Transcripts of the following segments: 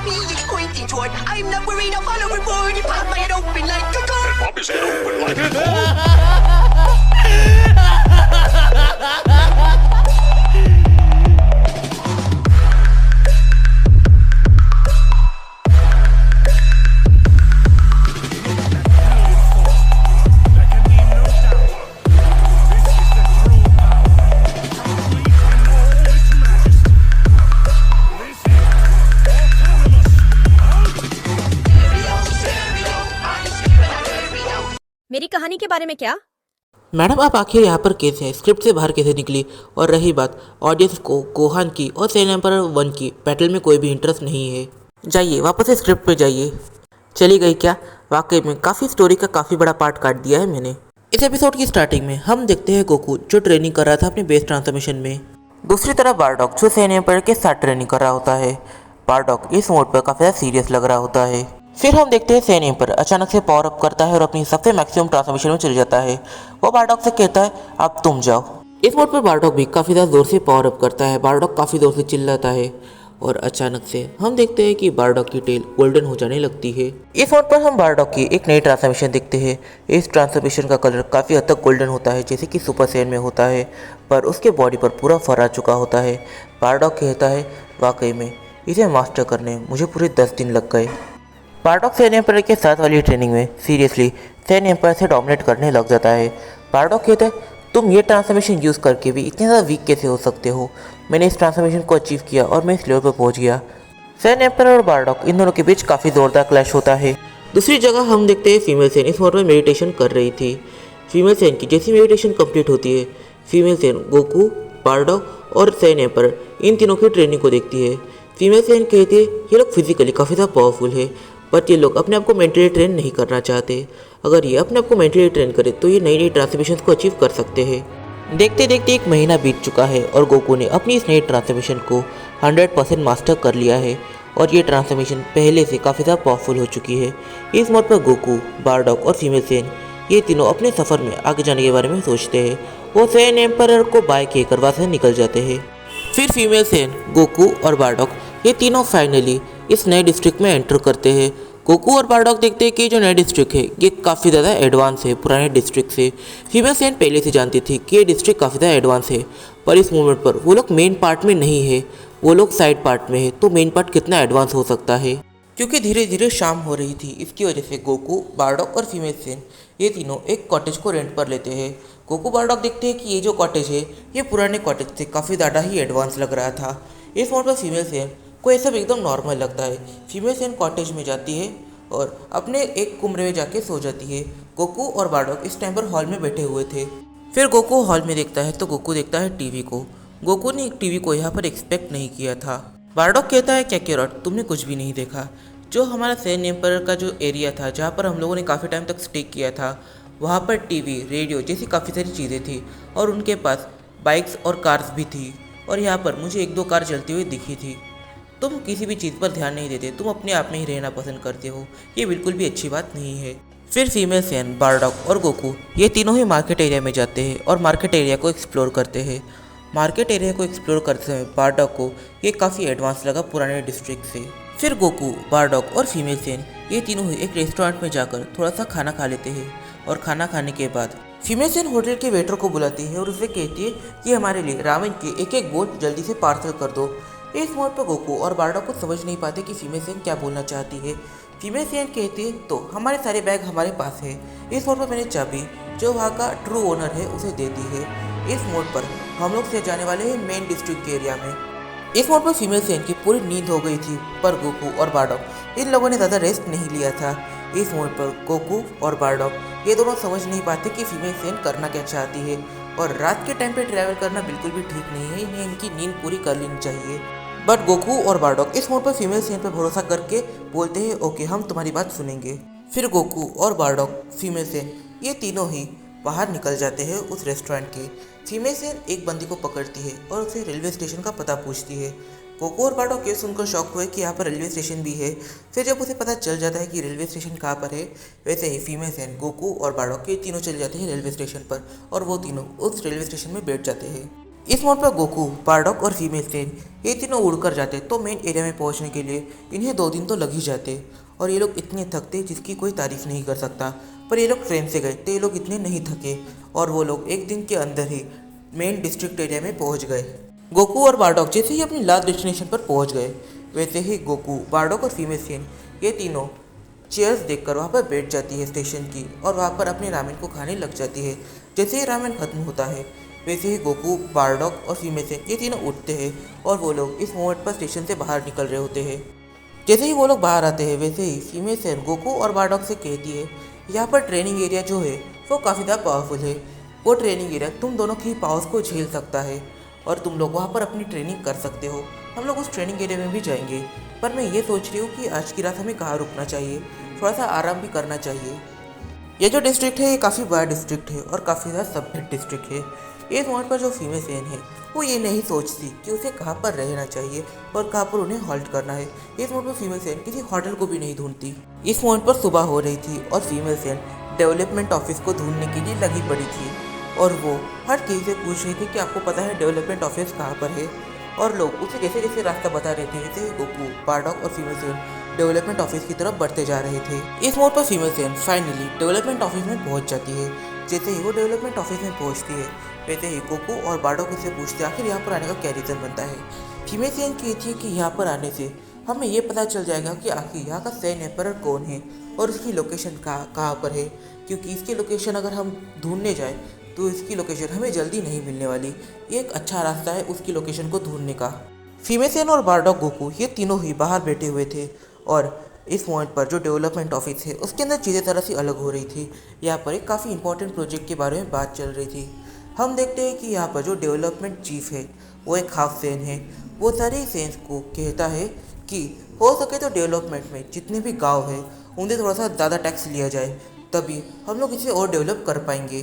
me it's pointing toward. I'm not worried, I'll follow the board. You pop my head open like a gun. Pop his head open like a gun. मेरी कहानी के बारे में क्या? Madam आप आखिर यहाँ पर कैसे हैं? स्क्रिप्ट से बाहर कैसे निकली? और रही बात ऑडियंस को गोहान की और सैन एम्परर 1 की बैटल में कोई भी इंटरेस्ट नहीं है। जाइए वापस से स्क्रिप्ट पे जाइए। चली गई क्या? वाकई में काफ़ी स्टोरी का काफ़ी बड़ा पार्ट काट दिया है मैंने। इस एपिसोड की स्टार्टिंग में हम देखते हैं गोकू जो ट्रेनिंग कर रहा था अपने बेस ट्रांसफॉर्मेशन में। दूसरी तरफ बारडॉक जो सैन एम्परर के साथ ट्रेनिंग कर रहा होता है। बारडॉक इस मोड पर काफ़ी ज़्यादा सीरियस लग रहा होता है। फिर हम देखते हैं सैन एम्परर अचानक से पावर अप करता है और अपनी सबसे मैक्सिमम ट्रांसफॉर्मेशन में चले जाता है। वो बारडॉक से कहता है अब तुम जाओ। इस मोड पर बारडॉक भी काफ़ी ज़्यादा ज़ोर से पावर अप करता है। बारडॉक काफ़ी ज़ोर से चिल्लाता है और अचानक से हम देखते हैं कि बारडॉक की टेल गोल्डन हो जाने लगती है। इस मोड पर हम बारडॉक की एक नई ट्रांसफॉर्मेशन देखते हैं। इस ट्रांसफॉर्मेशन का कलर काफ़ी हद तक गोल्डन होता है जैसे कि सुपर सैयन में होता है, पर उसके बॉडी पर पूरा फर आ चुका होता है। बारडॉक कहता है वाकई में इसे मास्टर करने मुझे पूरे 10 दिन लग गए। बारडॉक सैन एम्परर के साथ वाली ट्रेनिंग में सीरियसली सैन एम्परर से डोमिनेट करने लग जाता है। बारडॉक कहता है तुम ये ट्रांसफॉर्मेशन यूज़ करके भी इतने ज़्यादा वीक कैसे हो सकते हो? मैंने इस ट्रांसफॉर्मेशन को अचीव किया और मैं इस लेवल पर पहुंच गया। सैन एम्परर और बारडॉक इन दोनों के बीच काफ़ी ज़ोरदार क्लैश होता है। दूसरी जगह हम देखते हैं फीमेल सैन इस मोड में मेडिटेशन कर रही थी। फीमेल सैन की जैसी मेडिटेशन कंप्लीट होती है, फीमेल सैन गोकू, बारडॉक और सैन एम्परर इन तीनों की ट्रेनिंग को देखती है। फीमेल सैन कहती है ये लोग फिजिकली काफ़ी ज़्यादा पावरफुल है, बट ये लोग अपने आप को मेंटली ट्रेन नहीं करना चाहते। अगर ये अपने आप को मेंटली ट्रेन करे तो ये नई नई ट्रांसफॉर्मेशन को अचीव कर सकते हैं। देखते देखते 1 महीना बीत चुका है और गोकू ने अपनी इस नई ट्रांसफॉर्मेशन को 100% मास्टर कर लिया है और ये ट्रांसफॉर्मेशन पहले से काफ़ी ज़्यादा पावरफुल हो चुकी है। इस मोड पर गोकू, बारडॉक और फीमेल सैन ये तीनों अपने सफ़र में आगे जाने के बारे में सोचते हैं। वो सैन एम्परर को बाय कहकर वहाँ से निकल जाते हैं। फिर फीमेल सैन, गोकू और बारडॉक ये तीनों फाइनली इस नए डिस्ट्रिक्ट में एंटर करते हैं। गोकू और बारडॉक देखते हैं कि जो नया डिस्ट्रिक्ट है ये काफ़ी ज़्यादा एडवांस है पुराने डिस्ट्रिक्ट से। फीमेल सैन पहले से जानती थी कि ये डिस्ट्रिक्ट काफ़ी ज़्यादा एडवांस है, पर इस मोमेंट पर वो लोग मेन पार्ट में नहीं है, वो लोग साइड पार्ट में है। तो मेन पार्ट कितना एडवांस हो सकता है? क्योंकि धीरे धीरे शाम हो रही थी, इसकी वजह से गोकू, बारडॉक और फीमेल सैन ये तीनों एक कॉटेज को रेंट पर लेते हैं। गोकू बारडॉक देखते हैं कि ये जो कॉटेज है ये पुराने कॉटेज से काफ़ी ज़्यादा ही एडवांस लग रहा था। इस मोड पर फीमेल सैन को ये सब एकदम नॉर्मल लगता है। फीमेल सैन कॉटेज में जाती है और अपने एक कमरे में जाके सो जाती है। गोकू और बारडॉक इस टाइम पर हॉल में बैठे हुए थे। फिर गोकू हॉल में देखता है तो गोकू देखता है टीवी को। गोकू ने टीवी को यहाँ पर एक्सपेक्ट नहीं किया था। बारडॉक कहता है क्या कैरॉट तुमने कुछ भी नहीं देखा? जो हमारा सैन एम्परर का जो एरिया था जहाँ पर हम लोगों ने काफ़ी टाइम तक स्टे किया था, वहाँ पर टीवी, रेडियो जैसी काफ़ी सारी चीज़ें थी और उनके पास बाइक्स और कार्स भी थी और यहाँ पर मुझे 1-2 कार चलती हुई दिखी थी। तुम किसी भी चीज़ पर ध्यान नहीं देते, तुम अपने आप में ही रहना पसंद करते हो, ये बिल्कुल भी अच्छी बात नहीं है। फिर फीमेल सैन, बारडॉक और गोकू ये तीनों ही मार्केट एरिया में जाते हैं और मार्केट एरिया को एक्सप्लोर करते हैं। मार्केट एरिया को एक्सप्लोर करते समय बारडॉक को ये काफ़ी एडवांस लगा पुराने डिस्ट्रिक्ट से। फिर गोकू, बारडॉक और फीमेल सैन ये तीनों ही एक रेस्टोरेंट में जाकर थोड़ा सा खाना खा लेते हैं और खाना खाने के बाद फीमेल सैन होटल के वेटर को बुलाती है और उसे कहती है कि हमारे लिए रामेन की एक बोट जल्दी से पार्सल कर दो। इस मोड पर गोकू और बारडॉक को समझ नहीं पाते कि फीमेल सैन क्या बोलना चाहती है। फीमेल सैन कहती है तो हमारे सारे बैग हमारे पास है। इस मोड पर मैंने चाबी जो वहाँ का ट्रू ओनर है उसे दे दी है। इस मोड पर हम लोग से जाने वाले हैं मेन डिस्ट्रिक्ट के एरिया में। इस मोड पर फीमेल सैन की पूरी नींद हो गई थी, पर गोकू और बारडॉक इन लोगों ने ज़्यादा रेस्ट नहीं लिया था। इस मोड पर गोकू और बारडॉक ये दोनों समझ नहीं पाते कि फीमेल सैन करना क्या चाहती है और रात के टाइम पे ट्रैवल करना बिल्कुल भी ठीक नहीं है, इन्हें इनकी नींद पूरी कर लेनी चाहिए। बट गोकू और बारडॉक इस मोड पर फीमेल सैन पर भरोसा करके बोलते हैं ओके हम तुम्हारी बात सुनेंगे। फिर गोकू और बारडॉक, फीमेल सैन ये तीनों ही बाहर निकल जाते हैं उस रेस्टोरेंट के। फीमेल सैन एक बंदी को पकड़ती है और उसे रेलवे स्टेशन का पता पूछती है। गोकू और बारडॉक ये सुनकर शॉक हुए कि यहाँ पर रेलवे स्टेशन भी है। फिर जब उसे पता चल जाता है कि रेलवे स्टेशन कहाँ पर है, वैसे ही फीमेल सैन, गोकू और बारडॉक ये तीनों चले जाते हैं रेलवे स्टेशन पर और वो तीनों उस रेलवे स्टेशन में बैठ जाते हैं। इस मोड पर गोकू, बारडॉक और फीमेल सेन ये तीनों उड़कर जाते तो मेन एरिया में पहुंचने के लिए इन्हें 2 दिन तो लग ही जाते और ये लोग इतने थकते जिसकी कोई तारीफ नहीं कर सकता। पर ये लोग ट्रेन से गए तो ये लोग इतने नहीं थके और वो लोग 1 दिन के अंदर ही मेन डिस्ट्रिक्ट एरिया में पहुंच गए। गोकू और बारडॉक जैसे ही अपनी लास्ट डेस्टिनेशन पर पहुंच गए वैसे ही गोकू, बारडॉक और फीमेल सेन ये तीनों चेयर्स देखकर वहाँ पर बैठ जाती है स्टेशन की और वहाँ पर अपने रामेन को खाने लग जाती है। जैसे ही रामेन खत्म होता है वैसे ही गोकू, बारडॉक और फीमेल सेन ये तीनों उठते हैं और वो लोग इस मोमेंट पर स्टेशन से बाहर निकल रहे होते हैं। जैसे ही वो लोग बाहर आते हैं वैसे ही फीमेल सेन गोकू और बारडॉक से कहती है यहाँ पर ट्रेनिंग एरिया जो है वो काफ़ी ज़्यादा पावरफुल है। वो ट्रेनिंग एरिया तुम दोनों की पावर्स को झेल सकता है और तुम लोग वहाँ पर अपनी ट्रेनिंग कर सकते हो। हम लोग उस ट्रेनिंग एरिया में भी जाएंगे, पर मैं ये सोच रही हूँ कि आज की रात हमें कहाँ रुकना चाहिए, थोड़ा सा आराम भी करना चाहिए। ये जो डिस्ट्रिक्ट है ये काफ़ी बड़ा डिस्ट्रिक्ट है और काफ़ी ज़्यादा सभ्य डिस्ट्रिक्ट है। इस मोड पर जो फीमेल सेन है वो ये नहीं सोचती कि उसे कहाँ पर रहना चाहिए और कहाँ पर उन्हें हॉल्ट करना है। इस मोड पर फीमेल सेन किसी होटल को भी नहीं ढूंढती। इस मोड पर सुबह हो रही थी और फीमेल सेन डेवलपमेंट ऑफिस को ढूंढने के लिए लगी पड़ी थी और वो हर किसी से पूछ रही थी कि आपको पता है डेवलपमेंट ऑफिस कहाँ पर है, और लोग उसे जैसे जैसे रास्ता बता रहे थे जैसे गोकू, बारडॉक और फीमेल सेन डेवलपमेंट ऑफिस की तरफ बढ़ते जा रहे थे। इस मोड पर female Sen finally development office में पहुंच जाती है। जैसे ही वो डेवलपमेंट ऑफिस में पहुंचती है वैसे ही गोकू और बारडॉक से पूछते हैं आखिर यहाँ पर आने का क्या रीज़न बनता है। फीमेल सेन कहती है कि यहाँ पर आने से हमें ये पता चल जाएगा कि आखिर यहाँ का सैन एम्परर कौन है और उसकी लोकेशन कहाँ पर है, क्योंकि इसकी लोकेशन अगर हम ढूंढने जाए तो इसकी लोकेशन हमें जल्दी नहीं मिलने वाली। ये एक अच्छा रास्ता है उसकी लोकेशन को ढूंढने का। फीमेल सेन और बारडॉक, गोकू ये तीनों ही बाहर बैठे हुए थे और इस पॉइंट पर जो डेवलपमेंट ऑफिस है उसके अंदर चीज़ें तरह से अलग हो रही थी। यहाँ पर एक काफ़ी इंपॉर्टेंट प्रोजेक्ट के बारे में बात चल रही थी। हम देखते हैं कि यहाँ पर जो डेवलपमेंट चीफ है वो एक हाफ सेन है। वो सारे सेंस को कहता है कि हो सके तो डेवलपमेंट में जितने भी गाँव है उन्हें थोड़ा सा ज़्यादा टैक्स लिया जाए, तभी हम लोग इसे और डेवलप कर पाएंगे।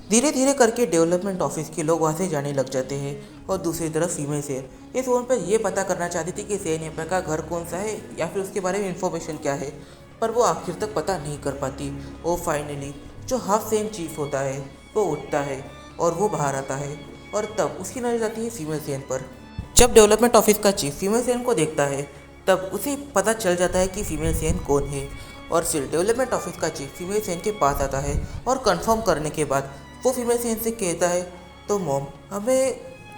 धीरे धीरे करके डेवलपमेंट ऑफिस के लोग वहाँ से जाने लग जाते हैं और दूसरी तरफ फीमेल सेन इस फोन पर यह पता करना चाहती थी कि सैन एम्परर का घर कौन सा है या फिर उसके बारे में इंफॉर्मेशन क्या है, पर वो आखिर तक पता नहीं कर पाती। और फाइनली जो हाफ सेन चीफ होता है वो उठता है और वो बाहर आता है और तब उसकी नजर जाती है फीमेल सेन पर। जब डेवलपमेंट ऑफिस का चीफ फीमेल सेन को देखता है तब उसे पता चल जाता है कि फीमेल सेन कौन है और फिर डेवलपमेंट ऑफिस का चीफ फीमेल सेन के पास आता है और कंफर्म करने के बाद वो फीमेल सेन से कहता है तो मॉम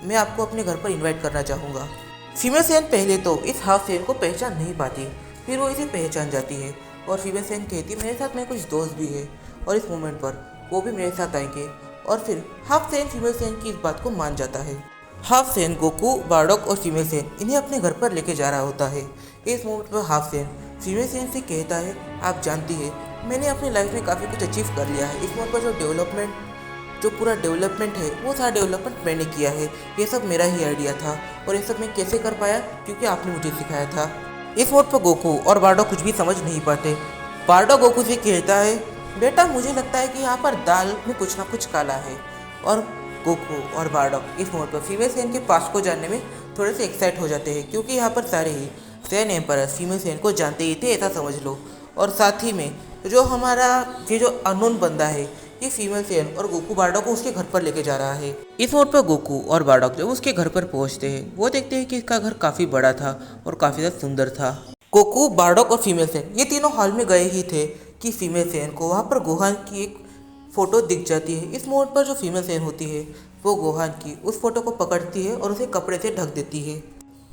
मैं आपको अपने घर पर इनवाइट करना चाहूँगा। फीमेल सेन पहले तो इस हाफ सेन को पहचान नहीं पाती, फिर वो इसे पहचान जाती है और फीमेल सेन कहती है मेरे साथ मेरे कुछ दोस्त भी है और इस मोमेंट पर वो भी मेरे साथ आएंगे और फिर हाफ सेन फीमेल सेन की इस बात को मान जाता है। हाफ सेन गोकू, बारडॉक और फीमेल सेन इन्हें अपने घर पर लेके जा रहा होता है। इस मोमेंट पर हाफ सेन फीमेल सेन से कहता है आप जानती है मैंने अपनी लाइफ में काफ़ी कुछ अचीव कर लिया है। इस मोमेंट पर जो पूरा डेवलपमेंट है वो सारा डेवलपमेंट मैंने किया है, ये सब मेरा ही आइडिया था और ये सब मैं कैसे कर पाया क्योंकि आपने मुझे सिखाया था। इस मोड पर गोकू और बारडॉक कुछ भी समझ नहीं पाते। बारडॉक गोकू से कहता है बेटा मुझे लगता है कि यहाँ पर दाल में कुछ ना कुछ काला है, और गोकू और बारडॉक इस मोड पर फीमेल सेन के पास को जानने में थोड़े से एक्साइट हो जाते हैं क्योंकि यहाँ पर सारे ही सैन एम्परर फीमेल सेन को जानते ही थे, ऐसा समझ लो। और साथ ही में जो हमारा ये जो अननोन बंदा है ये फीमेल सेन और गोकू बारडॉक को उसके घर पर लेके जा रहा है। इस मोड पर गोकू और बारडॉक जब उसके घर पर पहुंचते हैं वो देखते हैं कि इसका घर काफ़ी बड़ा था और काफ़ी ज़्यादा सुंदर था। गोकू, बारडॉक और फीमेल सेन ये तीनों हॉल में गए ही थे कि फीमेल सेन को वहाँ पर गोहान की एक फ़ोटो दिख जाती है। इस मोड पर जो फीमेल सेन होती है वो गोहान की उस फोटो को पकड़ती है और उसे कपड़े से ढक देती है।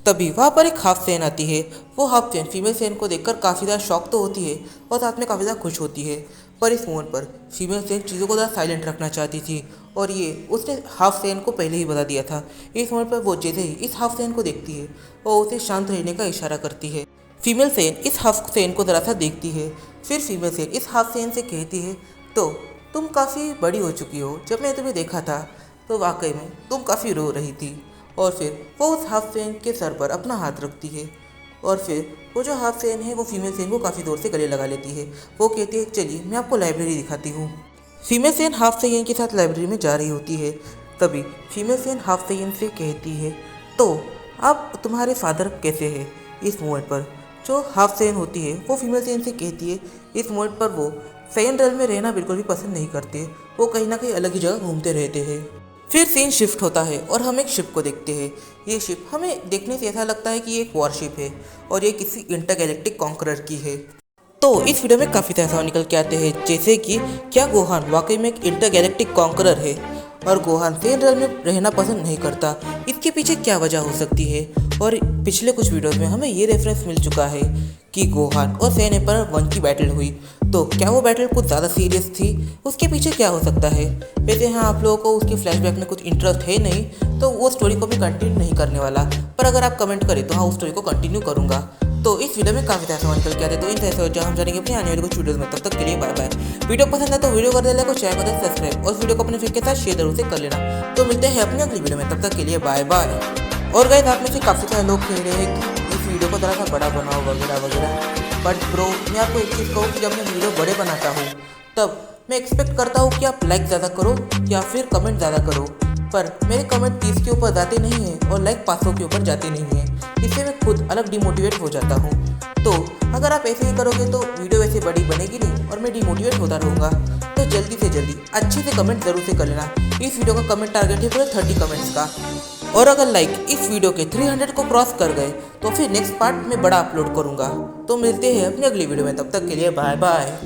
तभी वहाँ पर एक हाफ सेन आती है। वो हाफ सेन फीमेल सेन को देखकर काफ़ी ज़्यादा शॉक तो होती है और साथ में काफ़ी ज़्यादा खुश होती है, पर इस मोमेंट पर फीमेल सेन चीज़ों को ज़्यादा साइलेंट रखना चाहती थी और ये उसने हाफ सेन को पहले ही बता दिया था। इस मोमेंट पर वो जैसे ही इस हाफ सेन को देखती है वो उसे शांत रहने का इशारा करती है। फीमेल सेन इस हाफ सेन को ज़रा सा देखती है, फिर फीमेल सेन इस हाफ सेन से कहती है तो तुम काफ़ी बड़ी हो चुकी हो, जब मैंने तुम्हें देखा था तो वाकई में तुम काफ़ी रो रही थी। और फिर वो उस हाफ सेन के सर पर अपना हाथ रखती है और फिर वो जो हाफ सेन है वो फीमेल सेन को काफ़ी जोर से गले लगा लेती है। वो कहती है चलिए मैं आपको लाइब्रेरी दिखाती हूँ। फीमेल सेन हाफ सेन के साथ लाइब्रेरी में जा रही होती है। तभी फीमेल सेन हाफ सेन से कहती है तो अब तुम्हारे फादर कैसे हैं। इस मोमेंट पर जो हाफ सेन होती है वो फीमेल सेन से कहती है इस मोमेंट पर वो सेन रेल में रहना बिल्कुल भी पसंद नहीं करते, वो कहीं ना कहीं अलग ही जगह घूमते रहते हैं। फिर सीन शिफ्ट होता है और हम एक शिप को देखते हैं। ये शिप हमें देखने से ऐसा लगता है कि ये एक वॉरशिप है और ये किसी इंटरगैलेक्टिक कॉन्करर की है। तो इस वीडियो में काफ़ी सारे सवाल निकल के आते हैं, जैसे कि क्या गोहान वाकई में एक इंटरगैलेक्टिक कॉन्करर है और गोहान सेन रियल में रहना पसंद नहीं करता, इसके पीछे क्या वजह हो सकती है। और पिछले कुछ वीडियोस में हमें ये रेफरेंस मिल चुका है कि गोहान और सेन एम्परर 1 की बैटल हुई, तो क्या वो बैटल कुछ ज़्यादा सीरियस थी, उसके पीछे क्या हो सकता है। वैसे हाँ, आप लोगों को उसके फ्लैशबैक में कुछ इंटरेस्ट है नहीं, तो वो स्टोरी को भी कंटिन्यू नहीं करने वाला, पर अगर आप कमेंट करें तो हाँ, उस स्टोरी को कंटिन्यू करूँगा। तो इस वीडियो में काफ़ी सारे सवाल निकल के आते, तो इन सारे जो हम जानेंगे अपने आने वाले कुछ वीडियोस में। तब तक के लिए बाय बाय। वीडियो पसंद है तो वीडियो कर दे लाइक और शेयर कर दे सब्सक्राइब, और वीडियो को अपने फ्रेंड के साथ शेयर जरूर से कर लेना। तो मिलते हैं अपनी अगली वीडियो में, तब तक के लिए बाय बाय। और गाइस, आप में से काफ़ी सारे लोग कह रहे हैं कि इस वीडियो को थोड़ा सा बड़ा बनाओ वगैरह वगैरह, बट ब्रो मैं आपको एक चीज़ कहूँ कि जब मैं वीडियो बड़े बनाता हूँ तब मैं एक्सपेक्ट करता हूँ कि आप लाइक ज़्यादा करो या फिर कमेंट ज़्यादा करो, पर मेरे कमेंट 30 के ऊपर जाते नहीं हैं और लाइक 500 के ऊपर जाते नहीं हैं, इससे मैं खुद अलग डिमोटिवेट हो जाता हूँ। तो अगर आप ऐसे ही करोगे तो वीडियो वैसे बड़ी बनेगी नहीं और मैं डिमोटिवेट होता रहूँगा। तो जल्दी से जल्दी अच्छे से कमेंट ज़रूर से कर लेना। इस वीडियो का कमेंट टारगेट है पूरे 30 कमेंट्स का, और अगर लाइक इस वीडियो के 300 को क्रॉस कर गए तो फिर नेक्स्ट पार्ट में बड़ा अपलोड करूँगा। तो मिलते हैं अपनी अगली वीडियो में, तब तक के लिए बाय बाय।